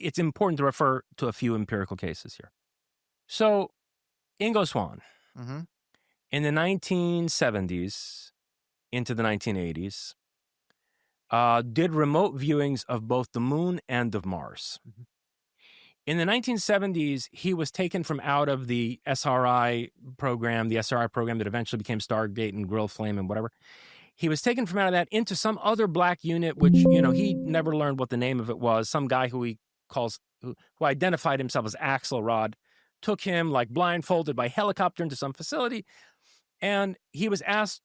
it's important to refer to a few empirical cases here. So Ingo Swann, Mm-hmm. in the 1970s into the 1980s, did remote viewings of both the moon and of Mars. Mhm. In the 1970s, he was taken from out of the SRI program that eventually became Stargate and Grill Flame and whatever. He was taken from out of that into some other black unit, which, he never learned what the name of it was. Some guy who identified himself as Axelrod took him like blindfolded by helicopter into some facility. And he was asked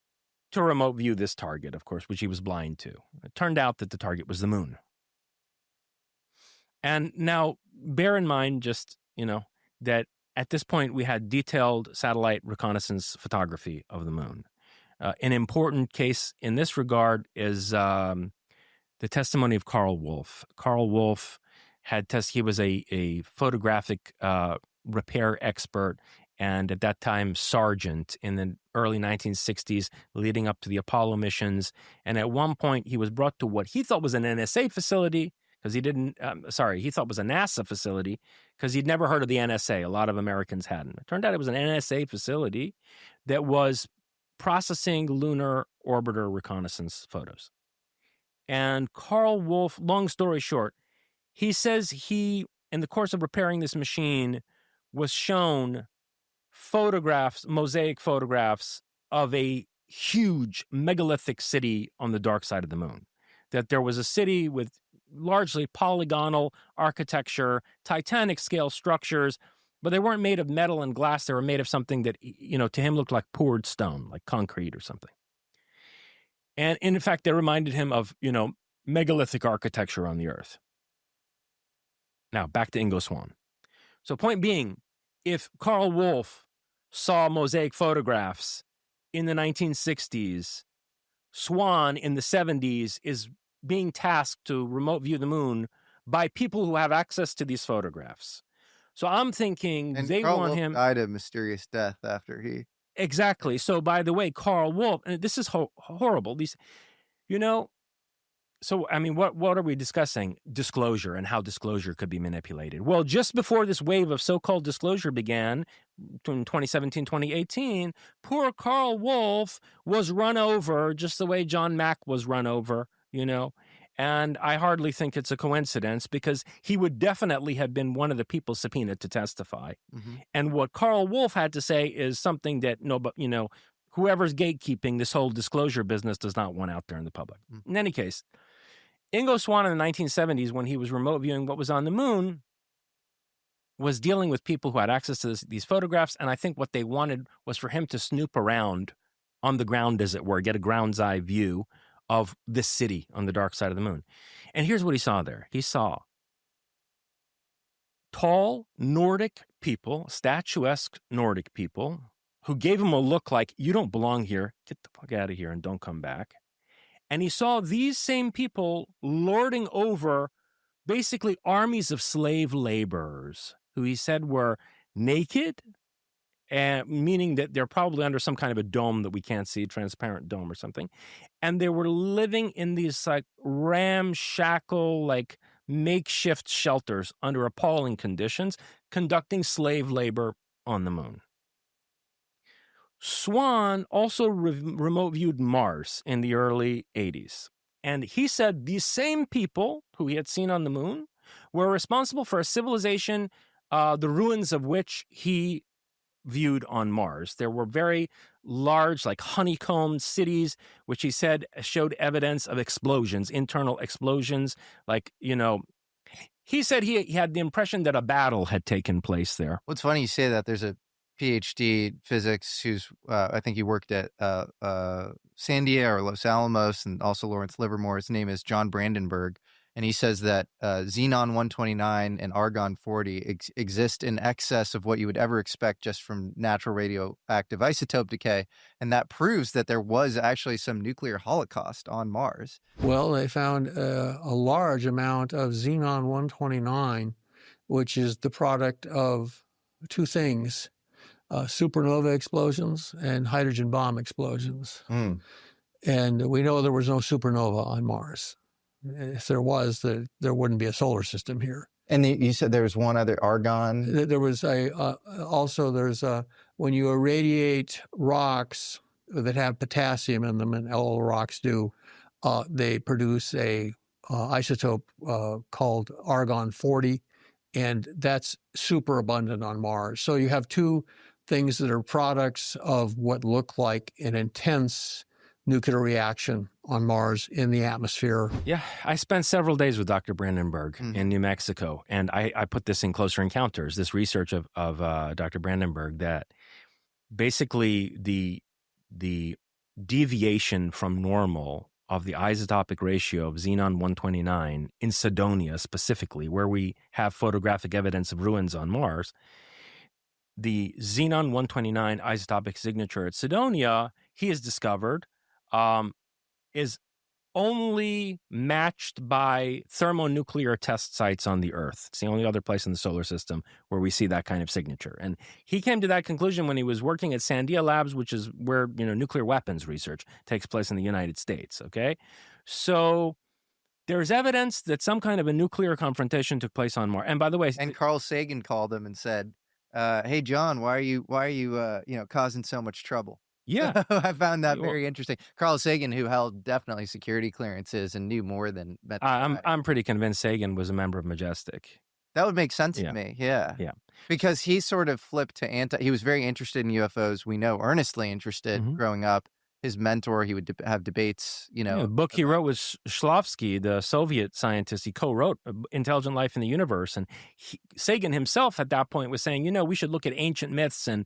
to remote view this target, of course, which he was blind to. It turned out that the target was the moon. And now bear in mind just, that at this point we had detailed satellite reconnaissance photography of the moon. An important case in this regard is the testimony of Carl Wolf. Carl Wolf he was a photographic repair expert, and at that time sergeant in the early 1960s, leading up to the Apollo missions. And at one point, he was brought to what he thought was an NSA facility because he thought was a NASA facility because he'd never heard of the NSA. A lot of Americans hadn't. It turned out it was an NSA facility that was processing lunar orbiter reconnaissance photos. And Carl Wolf, long story short, he says he, in the course of repairing this machine, was shown mosaic photographs of a huge megalithic city on the dark side of the moon. That there was a city with largely polygonal architecture, Titanic scale structures, but they weren't made of metal and glass. They were made of something that, to him looked like poured stone, like concrete or something. And in fact, they reminded him of, megalithic architecture on the Earth. Now, back to Ingo Swann. So point being, if Carl Wolf saw mosaic photographs in the 1960s, Swann in the 70s is being tasked to remote view the moon by people who have access to these photographs. So I'm thinking And they Carl want Wolf him... died a mysterious death after he. Exactly. So by the way, Carl Wolf, and this is horrible. These, So, I mean, what are we discussing? Disclosure and how disclosure could be manipulated. Well, just before this wave of so-called disclosure began, in 2017, 2018, poor Carl Wolf was run over just the way John Mack was run over, And I hardly think it's a coincidence because he would definitely have been one of the people subpoenaed to testify. Mm-hmm. And what Carl Wolf had to say is something that whoever's gatekeeping this whole disclosure business does not want out there in the public. Mm-hmm. In any case, Ingo Swann in the 1970s, when he was remote viewing what was on the moon, was dealing with people who had access to these photographs. And I think what they wanted was for him to snoop around on the ground, as it were, get a ground's eye view of this city on the dark side of the moon. And here's what he saw there. He saw tall Nordic people, statuesque Nordic people, who gave him a look like, you don't belong here. Get the fuck out of here and don't come back. And he saw these same people lording over basically armies of slave laborers who he said were naked, meaning that they're probably under some kind of a dome that we can't see, transparent dome or something. And they were living in these like ramshackle, like makeshift shelters under appalling conditions, conducting slave labor on the moon. Swann also remote viewed Mars in the early 80s. And he said these same people who he had seen on the moon were responsible for a civilization, the ruins of which he viewed on Mars. There were very large, like honeycombed cities, which he said showed evidence of explosions, internal explosions. Like, he said he had the impression that a battle had taken place there. What's funny you say that. There's a PhD physics who's I think he worked at Sandia or Los Alamos and also Lawrence Livermore. His name is John Brandenburg, and he says that xenon 129 and argon 40 exist in excess of what you would ever expect just from natural radioactive isotope decay, and that proves that there was actually some nuclear holocaust on Mars. Well, they found a large amount of xenon 129, which is the product of two things. Supernova explosions and hydrogen bomb explosions. Mm. And we know there was no supernova on Mars. If there was, there wouldn't be a solar system here. And you said there was one other argon. There was also there's when you irradiate rocks that have potassium in them, and all rocks do, they produce a isotope called argon 40, and that's super abundant on Mars. So you have two things that are products of what look like an intense nuclear reaction on Mars in the atmosphere. Yeah, I spent several days with Dr. Brandenburg in New Mexico, and I put this in Closer Encounters, this research of Dr. Brandenburg, that basically the deviation from normal of the isotopic ratio of xenon-129 in Cydonia specifically, where we have photographic evidence of ruins on Mars, the xenon-129 isotopic signature at Cydonia, he has discovered, is only matched by thermonuclear test sites on the Earth. It's the only other place in the solar system where we see that kind of signature. And he came to that conclusion when he was working at Sandia Labs, which is where, nuclear weapons research takes place in the United States, okay? So there's evidence that some kind of a nuclear confrontation took place on Mars. And by the way... And Carl Sagan called him and said, hey, John, why are you causing so much trouble? Yeah. I found that very interesting. Carl Sagan, who held definitely security clearances and knew more than I'm pretty convinced Sagan was a member of Majestic. That would make sense to me. Yeah. Yeah. Because he sort of flipped to he was very interested in UFOs. We know earnestly interested growing up. His mentor, he would have debates, the book he wrote was Shklovsky, the Soviet scientist. He co-wrote Intelligent Life in the Universe. And Sagan himself at that point was saying, we should look at ancient myths and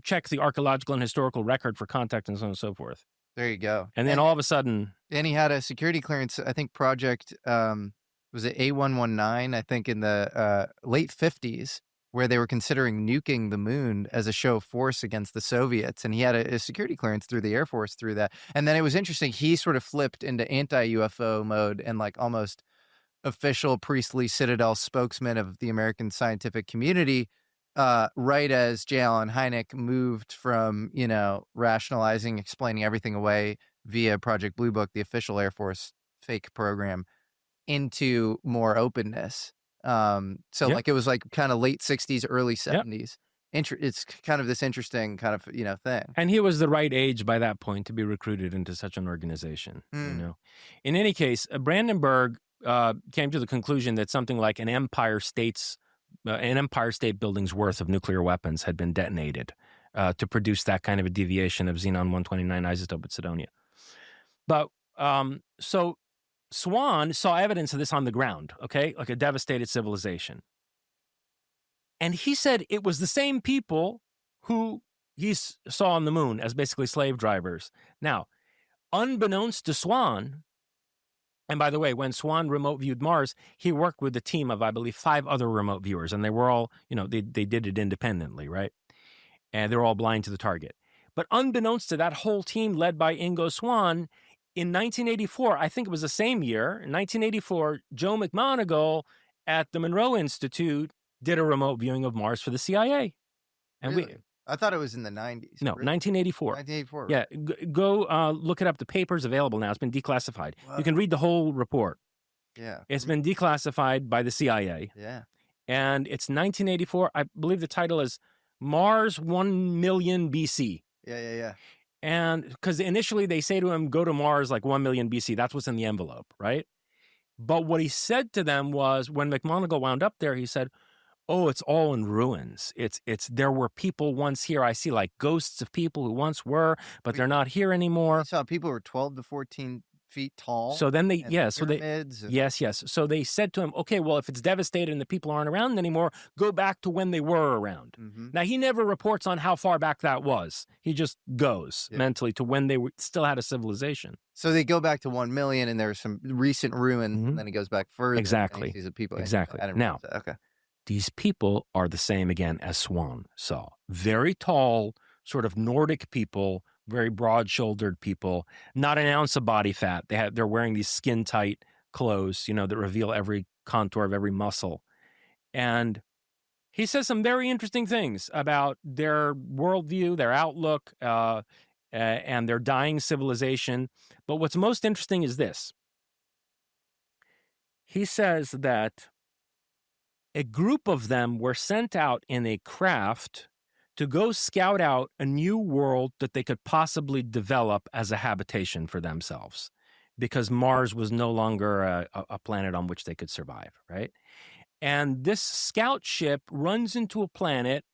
check the archaeological and historical record for contact and so on and so forth. There you go. And then all of a sudden... And he had a security clearance, I think, project, was it A119, I think, in the late 50s, where they were considering nuking the moon as a show of force against the Soviets. And he had a security clearance through the Air Force through that. And then it was interesting. He sort of flipped into anti-UFO mode and like almost official priestly citadel spokesman of the American scientific community, right as J. Allen Hynek moved from, rationalizing, explaining everything away via Project Blue Book, the official Air Force fake program, into more openness. Like it was like kind of late 60s, early 70s. It's kind of this interesting kind of, thing. And he was the right age by that point to be recruited into such an organization, In any case, Brandenburg came to the conclusion that something like an Empire State building's worth of nuclear weapons had been detonated to produce that kind of a deviation of xenon-129 isotope at Cydonia. But so Swan saw evidence of this on the ground, okay, like a devastated civilization. And he said it was the same people who he saw on the moon as basically slave drivers. Now, unbeknownst to Swan, and by the way, when Swan remote viewed Mars, he worked with a team of, I believe, 5 other remote viewers, and they were all, they did it independently, right? And they're all blind to the target. But unbeknownst to that whole team led by Ingo Swan, in 1984, I think it was the same year, in 1984, Joe McMoneagle at the Monroe Institute did a remote viewing of Mars for the CIA. And really? I thought it was in the 90s. No, really? 1984. 1984. Yeah, go look it up. The paper's available now. It's been declassified. Wow. You can read the whole report. Yeah. It's been declassified by the CIA. Yeah. And it's 1984. I believe the title is Mars 1 million BC. Yeah. And because initially they say to him, go to Mars like 1 million BC. That's what's in the envelope, right? But what he said to them was, when McMoneagle wound up there, he said, oh, it's all in ruins. It's there were people once here. I see like ghosts of people who once were, but they're not here anymore. I saw people who were 12 to 14 feet tall. So then yes. So they said to him, okay, well, if it's devastated and the people aren't around anymore, go back to when they were around. Now, he never reports on how far back that was. He just goes mentally to when they still had a civilization. So they go back to 1 million, and there's some recent ruins, and then he goes back further. Exactly. And he sees the people. Exactly. Now, okay. These people are the same again as Swan saw. Very tall, sort of Nordic people, very broad-shouldered people, not an ounce of body fat. They're wearing these skin-tight clothes, that reveal every contour of every muscle. And he says some very interesting things about their worldview, their outlook, and their dying civilization. But what's most interesting is this. He says that a group of them were sent out in a craft to go scout out a new world that they could possibly develop as a habitation for themselves, because Mars was no longer a planet on which they could survive, right? And this scout ship runs into a planet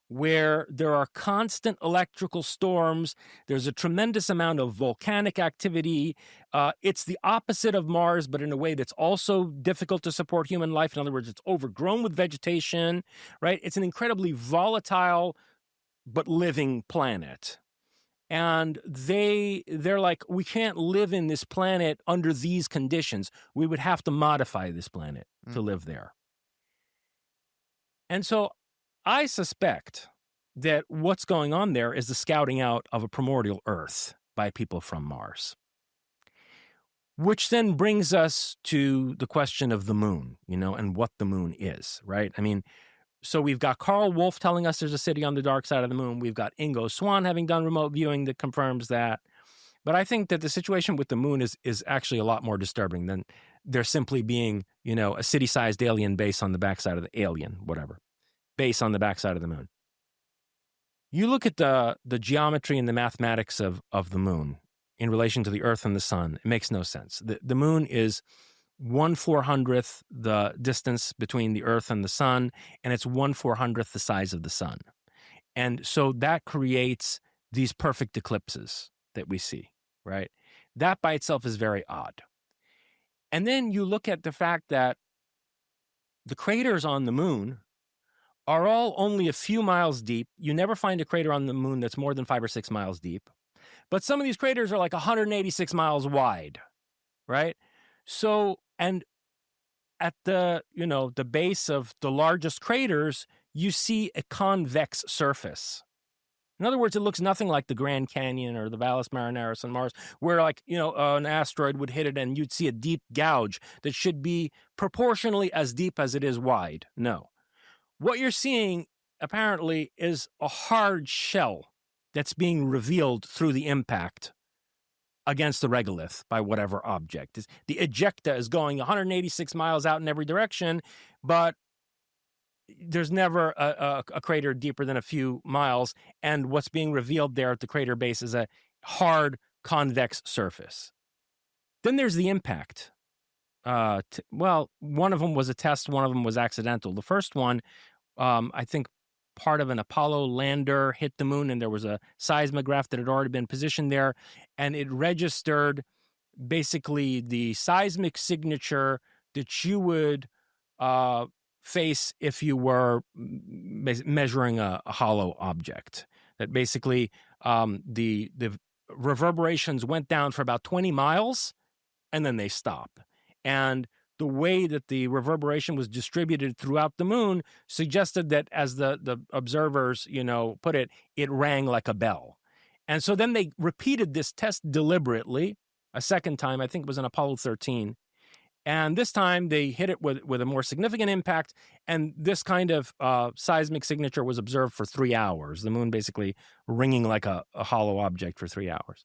where there are constant electrical storms. There's a tremendous amount of volcanic activity. It's the opposite of Mars, but in a way that's also difficult to support human life. In other words, it's overgrown with vegetation, right? It's an incredibly volatile but living planet. And they're like, we can't live in this planet under these conditions. We would have to modify this planet to live there. And so I suspect that what's going on there is the scouting out of a primordial Earth by people from Mars. Which then brings us to the question of the moon, and what the moon is, right? I mean, so we've got Carl Wolf telling us there's a city on the dark side of the moon. We've got Ingo Swann having done remote viewing that confirms that. But I think that the situation with the moon is actually a lot more disturbing than there simply being, a city-sized alien base on the backside of the base on the backside of the moon. You look at the geometry and the mathematics of the moon in relation to the Earth and the sun, it makes no sense. The moon is 1/400th the distance between the Earth and the sun, and it's 1/400th the size of the sun. And so that creates these perfect eclipses that we see, right? That by itself is very odd. And then you look at the fact that the craters on the moon are all only a few miles deep. You never find a crater on the moon that's more than 5 or 6 miles deep. But some of these craters are like 186 miles wide, right? So, and at the base of the largest craters, you see a convex surface. In other words, it looks nothing like the Grand Canyon or the Valles Marineris on Mars, where an asteroid would hit it and you'd see a deep gouge that should be proportionally as deep as it is wide. No. What you're seeing, apparently, is a hard shell that's being revealed through the impact against the regolith by whatever object. The ejecta is going 186 miles out in every direction, but there's never a crater deeper than a few miles, and what's being revealed there at the crater base is a hard convex surface. Then there's the impact. One of them was a test, one of them was accidental. The first one, I think part of an Apollo lander hit the moon, and there was a seismograph that had already been positioned there, and it registered basically the seismic signature that you would face if you were measuring a hollow object. That basically the reverberations went down for about 20 miles, and then they stop. And the way that the reverberation was distributed throughout the moon suggested that, as the observers, put it, it rang like a bell. And so then they repeated this test deliberately a second time. I think it was in Apollo 13. And this time they hit it with a more significant impact. And this kind of seismic signature was observed for 3 hours. The moon basically ringing like a hollow object for 3 hours.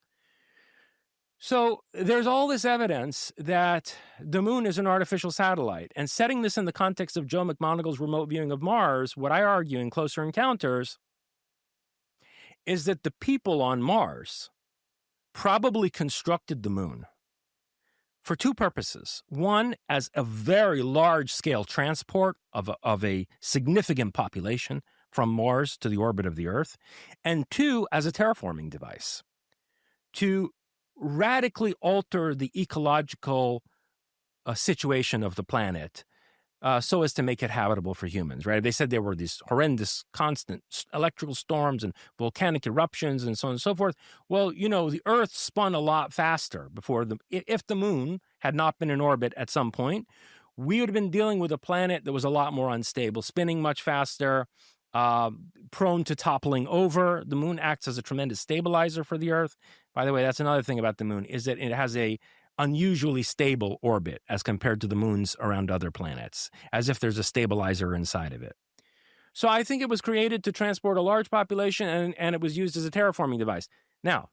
So there's all this evidence that the moon is an artificial satellite. And setting this in the context of Joe McMoneagle's remote viewing of Mars, what I argue in Closer Encounters is that the people on Mars probably constructed the moon for two purposes. One, as a very large-scale transport of a significant population from Mars to the orbit of the Earth. And two, as a terraforming device to radically alter the ecological situation of the planet so as to make it habitable for humans, right? They said there were these horrendous constant electrical storms and volcanic eruptions and so on and so forth. Well, the Earth spun a lot faster if the moon had not been in orbit at some point, we would have been dealing with a planet that was a lot more unstable, spinning much faster, prone to toppling over. The moon acts as a tremendous stabilizer for the Earth. By the way, that's another thing about the moon, is that it has a unusually stable orbit as compared to the moons around other planets, as if there's a stabilizer inside of it. So I think it was created to transport a large population, and it was used as a terraforming device. Now,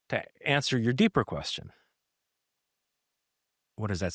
to answer your deeper question, what does that